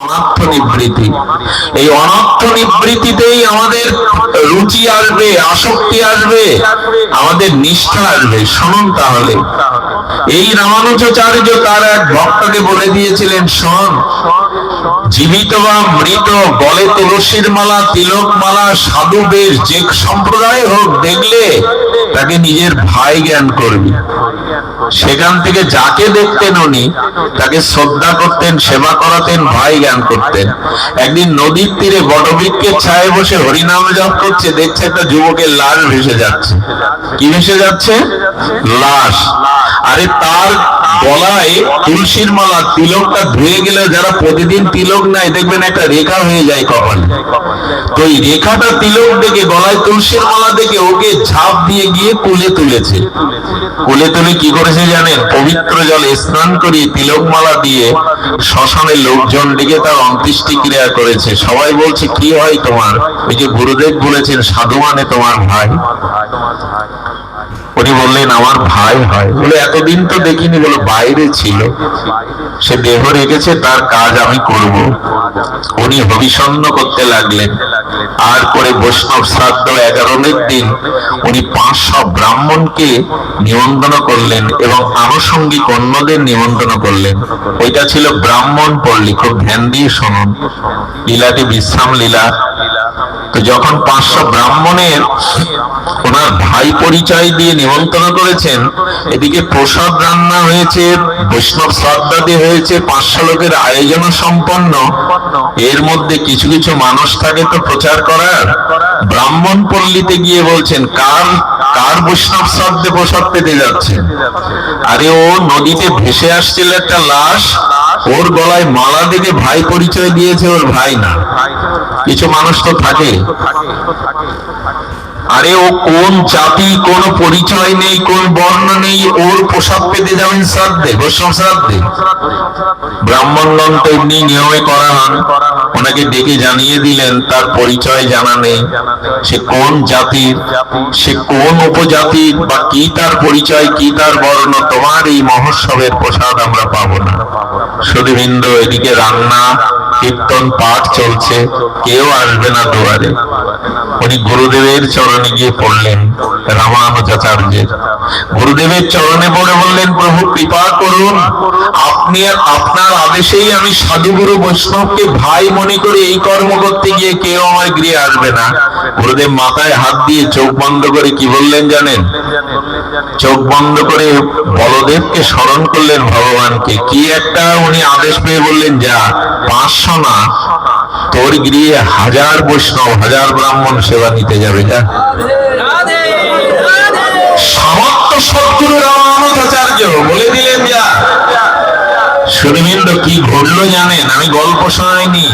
অনর্থ নিবৃত্তি। এই অনর্থ নিবৃত্তিতেই আমাদের রুচি আসবে, আসক্তি আসবে, আমাদের নিষ্ঠা আসবে। শুনুন তাহলে, এই রামানুজাচার্য তার এক ভক্তকে বলে দিয়েছিলেন, শোন, জীবিত বা মৃত গলে তুলসীর মালা, তিলক মালা, সাধু বেশ যে সম্প্রদায় হোক, দেখলে তাকে নিজের ভাই জ্ঞান করবি। সেখান থেকে যাকে দেখতেন উনি তাকে শ্রদ্ধা করতেন, সেবা করাতেন, ভাই জ্ঞান করতেন। একদিন নদীর তীরে বটবৃক্ষের ছায়ে বসে হরিনাম জপ করছে, দেখছে একটা যুবকের লাশ ভেসে যাচ্ছে। কি ভেসে যাচ্ছে? লাশ। আরে তার গলায় তুলসীর মালা, তিলকটা ধুয়ে গেলে যারা প্রতিদিন তিলক নেয় দেখবেন একটা রেখা হয়ে যায় কপালে। তো এই রেখাটা তিলক দেখে, গলায় তুলসীর মালা দেখে ওকে ঝাঁপ দিয়ে গিয়ে কোলে তুলেছে। কোলে তুলে কি করেছে জানেন? পবিত্র জলে স্নান করিয়ে তিলক মালা দিয়ে শ্মশানে লোকজন ডেকে তার অন্ত্যেষ্টি ক্রিয়া করেছে। সবাই বলছে, কি হয় তোমার? ওই যে গুরুদেব বলেছেন সাধু মানে তোমার ভাই। উনি বললেন, আমার ভাই হয়। বলে, এতদিন তো দেখিনি। বলে, বাইরে ছিল, সে দেহ রেখেছে, তার কাজ আমি করব। উনি হবিষণ্ণ করতে লাগলেন। আর করে বৈষ্ণব শ্রাদ্ধ 11 দিন উনি 500 ব্রাহ্মণকে নিমন্ত্রণ করলেন এবং আনুষঙ্গিক অন্যদের নিমন্ত্রণ করলেন। ওইটা ছিল ব্রাহ্মণ পল্লী। খুব ধ্যান দিয়ে শুনুন, লীলাটি বিশ্রাম লীলা। তো যখন 500 ব্রাহ্মণের ওনার ভাই পরিচয় দিয়ে নিমন্ত্রণ করেছেন, এদিকে প্রসাদ রান্না হয়েছে, বৈষ্ণব শ্রাদ্ধাদি হয়েছে, 500 লোকের আয়োজন সম্পন্ন। এর মধ্যে কিছু কিছু মানুষ থাকে তো প্রচার করার। ব্রাহ্মণ পল্লীতে গিয়ে বলছেন, কার কার বৈষ্ণব শ্রাদ্ধে প্রসাদ পেতে যাচ্ছেন? আরে ও নদীতে ভেসে আসছিল একটা লাশ, ওর গলায় মালা দেখে ভাই পরিচয় দিয়েছে, ওর ভাই না। কিছু মানুষ তো থাকে। আরে ও কোন জাতি, কোন পরিচয় নেই, কোন বর্ণ নেই, ওর পোশাক পেতে যাবেন শ্রাদ্ধে, বৈষ্ণব শ্রাদ্ধে? ব্রাহ্মণগণ তো এমনি নিয়মে করা হন। ওনাকে ডেকে জানিয়ে দিলেন তার পরিচয় জানা নেই, সে কোন জাতির, সে কোন উপজাতির, বা কি তার পরিচয়, কি তার বর্ণ। তোমার এই মহোৎসবের প্রসাদ আমরা পাবো না। সুধীবৃন্দ, এদিকে রান্না, কীর্তন, পাঠ চলছে, কেউ আসবে না দুয়ারে। উনি গুরুদেবের চরণে গিয়ে পড়লেন, রামানুজাচার্যের গুরুদেবের চরণে পড়ে বললেন, প্রভু কৃপা করুন, আপনি আপনার আদেশেই আমি সাধুগুরু বৈষ্ণবকে ভাই মনে করে এই কর্ম করতে গিয়ে কেউ আমার গৃহে আসবে না। গুরুদেব মাথায় হাত দিয়ে চোখ বন্ধ করে কি বললেন জানেন? চোখ বন্ধ করে বলদেবকে স্মরণ করলেন, ভগবানকে। কি একটা উনি আদেশ পেয়ে বললেন, যা 500 না, তোর গৃহে 1000 বৈষ্ণব, 1000 ব্রাহ্মণ সেবা নিতে যাবে। যা। সমস্ত সদ্গুরু রামানুজাচার্য বলে দিলেন, যা। সুধীবৃন্দ, কি ঘটলো জানেন? আমি গল্প শোনাইনি।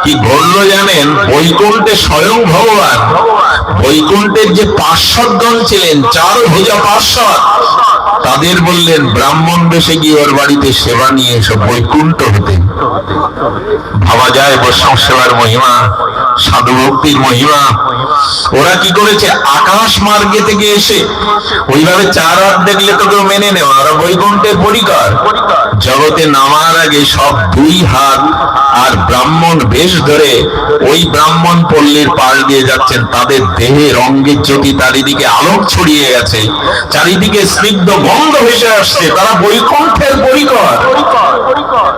কি ঘটলো জানেন? বৈকুণ্ঠে স্বয়ং ভগবান, বৈকুণ্ঠের যে পার্শ্বদগণ ছিলেন, 4 ভুজা পার্শ্বদ, তাদের বললেন ব্রাহ্মণ বেশে গিয়ে ওর বাড়িতে সেবা নিয়ে এসো, বৈকুণ্ঠ হতে। ভাবা যায় বৈষ্ণব সেবার মহিমা, সাধু ভক্তির মহিমা। ওরা কি করেছে? আকাশ মার্গে থেকে এসে ওইভাবে 4 হাত দেখলে তো কেউ মেনে নেওয়া, ওরা বৈকুণ্ঠের পরিকর। জগতে নামার আগে সব 2 হাত আর ব্রাহ্মণ বেশ ধরে ওই ব্রাহ্মণ পল্লীর পাশ দিয়ে যাচ্ছেন। তাদের দেহে রঙ্গের জ্যোতি, চারিদিকে আলোক ছড়িয়ে গেছে, চারিদিকে স্নিগ্ধ গন্ধ ভেসে আসছে। তারা বৈকুণ্ঠের পরিকর,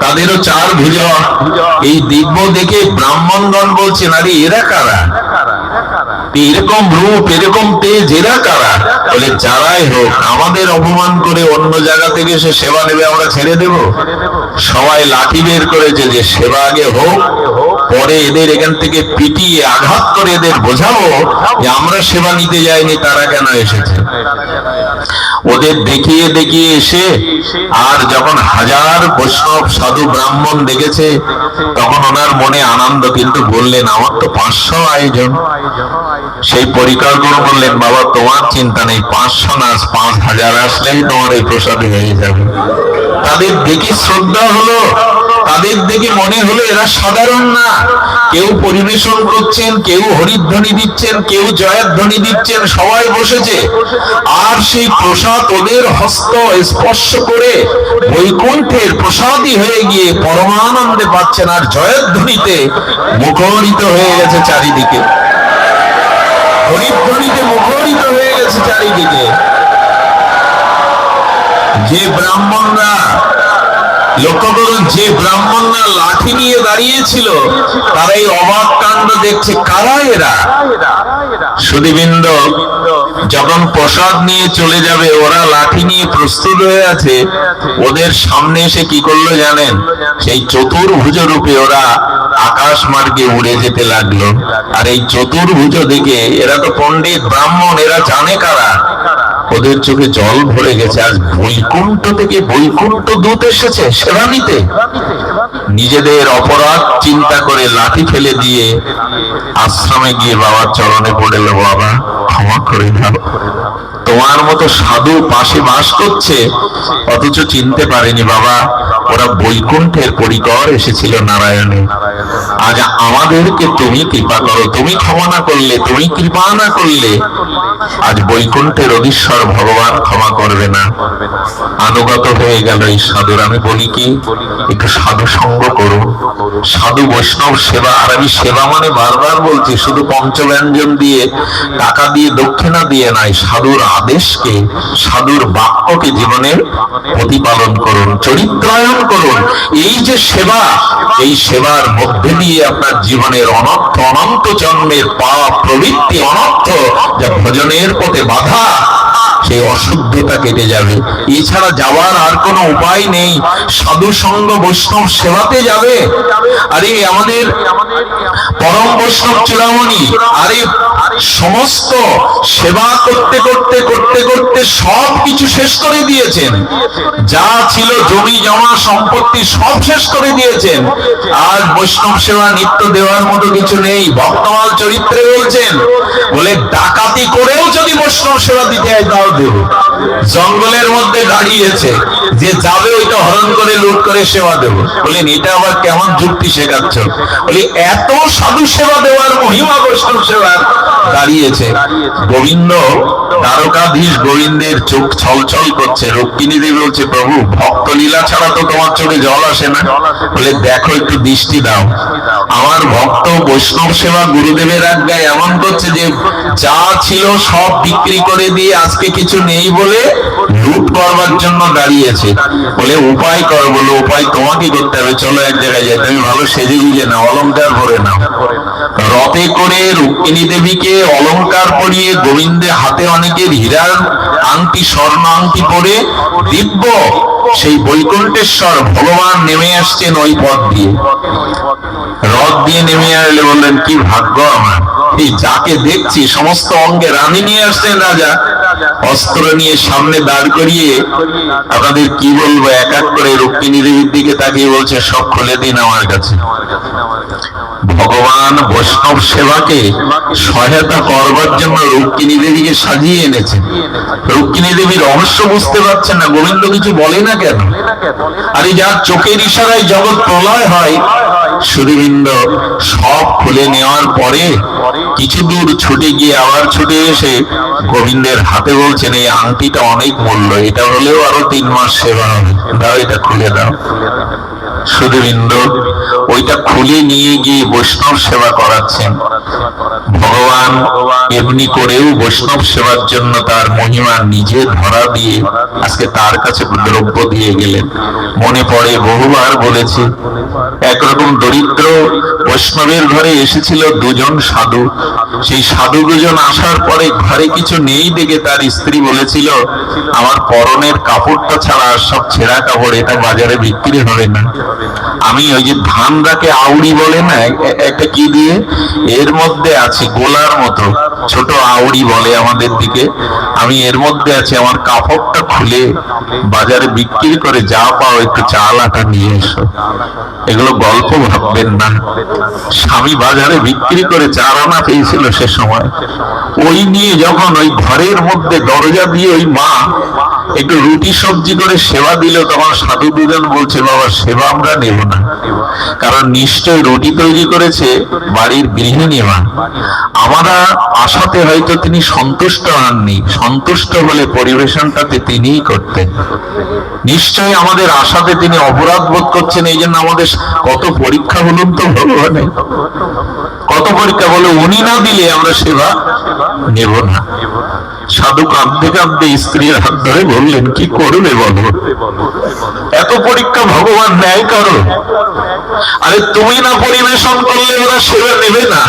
তাদেরও 4 ভুজা। এই দিব্য দেখে ব্রাহ্মণগণ বলছেন, আরে এরা কারা? এরকম রূপ, এরকম তেজ, এরা কারা? বলে, যারাই হোক, আমাদের অপমান করে অন্য জায়গা থেকে সে সেবা নেবে, আমরা ছেড়ে দেব? সবাই লাঠি বের করেছে যে সেবা আগে হোক, পরে এদের এখান থেকে পিটিয়ে আঘাত করে এদের বোঝাবো যে আমরা সেবা নিতে যাইনি, তারা কেন এসেছে। ওদের দেখিয়ে দেখিয়ে এসে, আর যখন 1000 বৈষ্ণব সাধু ব্রাহ্মণ দেখেছে, তখন ওনার মনে আনন্দ। কিন্তু বললেন, আমার তো 500 আয়োজন। সেই পরিকল্পনা করলেন, বাবা তোমার চিন্তা নেই, 500 না, 5000 আসলেই তোমার এই প্রসাদ হয়ে যাবে। তাদের দেখি শ্রদ্ধা হলো, তাদের দেখে মনে হলো এরা সাধারণ না, কেউ পরিবেশন করছেন, কেউ হরিধ্বনি দিচ্ছেন, কেউ জয়ধ্বনি দিচ্ছেন, সবাই বসেছে। আর সেই প্রসাদ ওদের হস্ত স্পর্শ করে বৈকুণ্ঠের প্রসাদী হয়ে গিয়ে পরমানন্দে পাচ্ছেন, আর জয়ধ্বনিতে মুখরিত হয়ে গেছে চারিদিকে, হরিধ্বনিতে মুখরিত হয়ে গেছে চারিদিকে। যে ব্রাহ্মণরা, লক্ষ্য করুন, যে ব্রাহ্মণরা লাঠি নিয়ে দাঁড়িয়েছিল তারা এই অবাক কাণ্ড দেখছে। কারা এরা? সুধীবৃন্দ, যখন প্রসাদ নিয়ে চলে যাবে ওরা লাঠি নিয়ে প্রস্তুত হয়ে আছে, ওদের সামনে এসে কি করলো জানেন? সেই চতুর্ভুজ রূপে ওরা আকাশ মার্গে উড়ে যেতে লাগলো। আর এই চতুর্ভুজ দেখে এরা তো পণ্ডিত ব্রাহ্মণ, এরা জানে কারা। ওদের চোখে জল ভরে গেছে। আজ বৈকুণ্ঠ থেকে বৈকুণ্ঠ দূত এসেছে সেবা নিতে। নিজেদের অপরাধ চিন্তা করে লাঠি ফেলে দিয়ে আশ্রমে গিয়ে বাবার চরণে পড়ল, বাবা ক্ষমা করে দাও, তোমার মতো সাধু পাশে বাস করছে অথচ চিনতে পারেনি বাবা, ওরা বৈকুণ্ঠের পরিকর এসেছিল নারায়ণে। আজ আমাদেরকে তুমি কৃপা করো, তুমি ক্ষমা না করলে, তুমি কৃপা না করলে আজ বৈকুণ্ঠের অধীশ্বর ভগবান ক্ষমা করবে না। আনুগত হয়ে গেল এই সাধুর। আমি বলি কি, একটু সাধু সঙ্গ করুন, সাধু বৈষ্ণব সেবা। আর আমি সেবা মানে বারবার বলছি, শুধু পঞ্চব্যঞ্জন দিয়ে, টাকা দিয়ে, দক্ষিণা দিয়ে নাই, সাধুর আদেশকে, সাধুর বাক্যকে জীবনের প্রতিপালন করুন, চরিত্রায়ন করুন। এই যে সেবা, এই সেবার মধ্যে দিয়ে আপনার জীবনের অনর্থ, অনন্ত জন্মের পাপ প্রবৃত্তি, অনর্থ যা ভজনের পথে বাধা, সেই অশুদ্ধতা কেটে যাবে। এছাড়া যাওয়ার আর কোনো উপায় নেই। সাধু সঙ্গ বৈষ্ণব সেবাতে যাবে। আরে আমাদের পরম বৈষ্ণব চূড়ামণি, আরে সমস্ত সেবা করতে করতে করতে করতে সব কিছু শেষ করে দিয়েছেন। যা ছিল জমি জমা সম্পত্তি সব শেষ করে দিয়েছেন। আজ বৈষ্ণব সেবা নিত্য দেওয়ার মতো কিছু নেই। ভক্তমাল চরিত্রে বলছেন, বলে ডাকাতি করেও যদি বৈষ্ণব সেবা দিতে হয় তাও দেব। জঙ্গলের মধ্যে দাঁড়িয়েছে, যে যাবে ওইটা হরণ করে লুট করে সেবা দেব। বলেন এটা আবার কেমন যুক্তি শেখাচ্ছ? বলি এত সাধু সেবা দেওয়ার মহিমা বৈষ্ণব সেবার দাঁড়িয়েছে। গোবিন্দ, দ্বারকাধীশ গোবিন্দের চোখ ছলছল করছে। রুক্মিণী দেবী বলছে, প্রভু ভক্ত লীলা ছাড়া তো তোমার চোখে জল আসে না। বলে দেখো একটু দৃষ্টি দাও, আমার ভক্ত বৈষ্ণব সেবা গুরুদেবের আজ্ঞায় এমন করছে যে যা ছিল সব বিক্রি করে দিয়ে আজকে কিছু নেই বলে লুট করবার জন্য দাঁড়িয়েছে। বলে উপায় কর। বলে উপায় তোমাকে করতে হবে, চলো এক জায়গায় যাই, তুমি ভালো সেজে গুজে নাও, অলংকার ভরে নাও। রথে করে রুক্মিণী দেবীকে অলংকার পরিয়ে গোবিন্দের হাতে অনেকের হীরার আংটি, স্বর্ণ আংটি পরে দিব্য সেই বৈকুণ্ঠেশ্বর ভগবান নেমে আসছেন ওই পথ দিয়ে, রথ দিয়ে নেমে আসলে বললেন কি ভাগ্য আমার, এই যাকে দেখছি সমস্ত অঙ্গে রানী নিয়ে আসছেন রাজা, অস্ত্র নিয়ে সামনে দাঁড় করিয়ে। আপনাদের কি বলবো, এক এক করে রুক্মিণী দেবীর দিকে তাকিয়ে বলছে সব খুলে দিন আমার কাছে। ভগবান বৈষ্ণব সেবাকে সহায়তা করবার জন্য রুক্মিণী দেবীকে সাজিয়ে এনেছেন। রুক্মিণী দেবী রহস্য বুঝতে পারছেন না, গোবিন্দ কিছু বলে না কেন? আরে যার চোখের ইশারায় জগৎ প্রলয় হয়, সুধীবৃন্দ সব খুলে নেওয়ার পরে কিছু দূর ছুটে গিয়ে আবার ছুটে এসে গোবিন্দের হাতে বলছেন, এই আংটিটা অনেক মূল্য, এটা হলেও আরো 3 মাস সেবা হবে, দাও এটা খুলে দাও। সুধীবৃন্দ ওইটা খুলে নিয়ে গিয়ে বৈষ্ণব সেবা করাচ্ছেন। ভগবান এমনি করেও বৈষ্ণব সেবার জন্য তার মহিমা নিজে ধরা দিয়ে আজকে তার কাছে দ্রব্য দিয়ে গেলেন। মনে পড়ে বহুবার বলেছি, একরকম দরিদ্র বৈষ্ণবের ঘরে এসেছিল 2 জন সাধু। সেই সাধু 2 জন আসার পরে ঘরে কিছু নেই দেখে তার স্ত্রী বলেছিল, আমার পরনের কাপড়টা ছাড়া সব ছেঁড়া কাপড়, এটা বাজারে বিক্রি হবে না। আমি ওই যে ধান রাখে আউড়ি বলে না, একটা কি দিয়ে এর মধ্যে আছে গোলার মতো ছোট আউড়ি বলে আমাদের দিকে, আমি এর মধ্যে আছে, আমার কাপড়টা খুলে বাজারে বিক্রি করে যা পাও একটু চাল আটা নিয়ে এসো। এগুলো গল্প ভাববেন না। স্বামী বাজারে বিক্রি করে 4 আনা পেয়েছিল সে সময়। ওই নিয়ে যখন ওই ঘরের মধ্যে দরজা দিয়ে ওই মা একটু রুটি সবজি করে সেবা দিল, তখন সাধু দুজন বলছে বাবা সেবা আমরা নেব না, কারণ নিশ্চয় রুটি তৈরি করেছে বাড়ির গৃহিণী মা, আমরা আশাতে হয়তো তিনি সন্তুষ্ট হননি, সন্তুষ্ট হলে পরিবেশনটাতে তিনিই করতেন, নিশ্চয় আমাদের আশাতে তিনি অপরাধ বোধ করছেন, এই জন্য আমাদের কত পরীক্ষা বলুন তো ভগবানের, কত পরীক্ষা, বলে উনি না দিলে আমরা সেবা নেব না। সাধু কাঁদতে কাঁদতে স্ত্রীর হাত ধরে বললেন কি করবে বলো, এত পরীক্ষা ভগবান ন্যায় করো, আরে তুমি না পরিবেশন করলে ওরা সেবা নেবে না।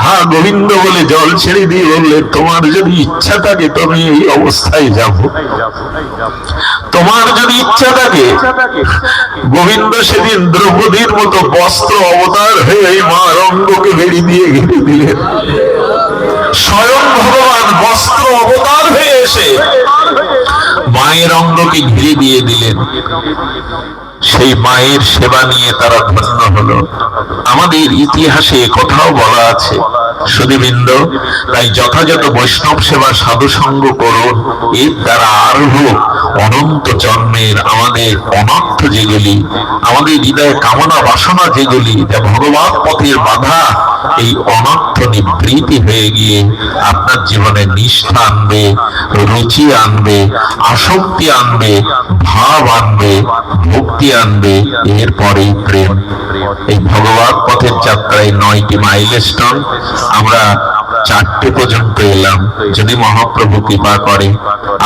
হ্যাঁ গোবিন্দ বলে জল ছেড়ে দিয়ে বললে তোমার যদি ইচ্ছা থাকে তুমি এই অবস্থায় যাবো, তোমার যদি ইচ্ছা থাকে। গোবিন্দ সেদিন দ্রৌপদীর মতো বস্ত্র অবতার হয়ে এই মা রঙ্গকে বেড়ি দিয়ে ঘিরে দিলেন, স্বয়ং ভগবান বস্ত্র অবতার হয়ে এসে মায়ের অঙ্গকে ঘিরে দিয়ে দিলেন, সেই মায়ের সেবা নিয়ে তারা ধন্য হলো। আমাদের ইতিহাসে কোথাও বলা আছে সুধীবৃন্দ, তাই যথাযথ বৈষ্ণব সেবা সাধু সঙ্গ করুন, এর দ্বারা আরো অনন্ত জন্মের আমাদের অনর্থ যেগুলি, আমাদের হৃদয়ে কামনা বাসনা যেগুলি, যা ভগবান পথের বাধা, এই অনর্থ নিবৃত্তি হয়ে গিয়ে আপনার জীবনে নিষ্ঠা আনবে, রুচি আনবে, আসক্তি আনবে, ভাব আনবে, ভক্তি আনবে, এরপরেই প্রেম। এই ভগবান পথের যাত্রায় 9টি মাইলস্টোন, আমরা 4টে পর্যন্ত এলাম। যদি মহাপ্রভু কৃপা করে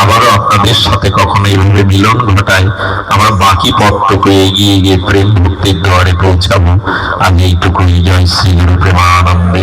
আবারও আপনাদের সাথে কখনো এইভাবে মিলন ঘটায়, আমরা বাকি পথটুকু এগিয়ে গিয়ে প্রেম ভক্তির দ্বারে পৌঁছাবো। আজ এইটুকুই। জয় শ্রী গুরু প্রেমানন্দে।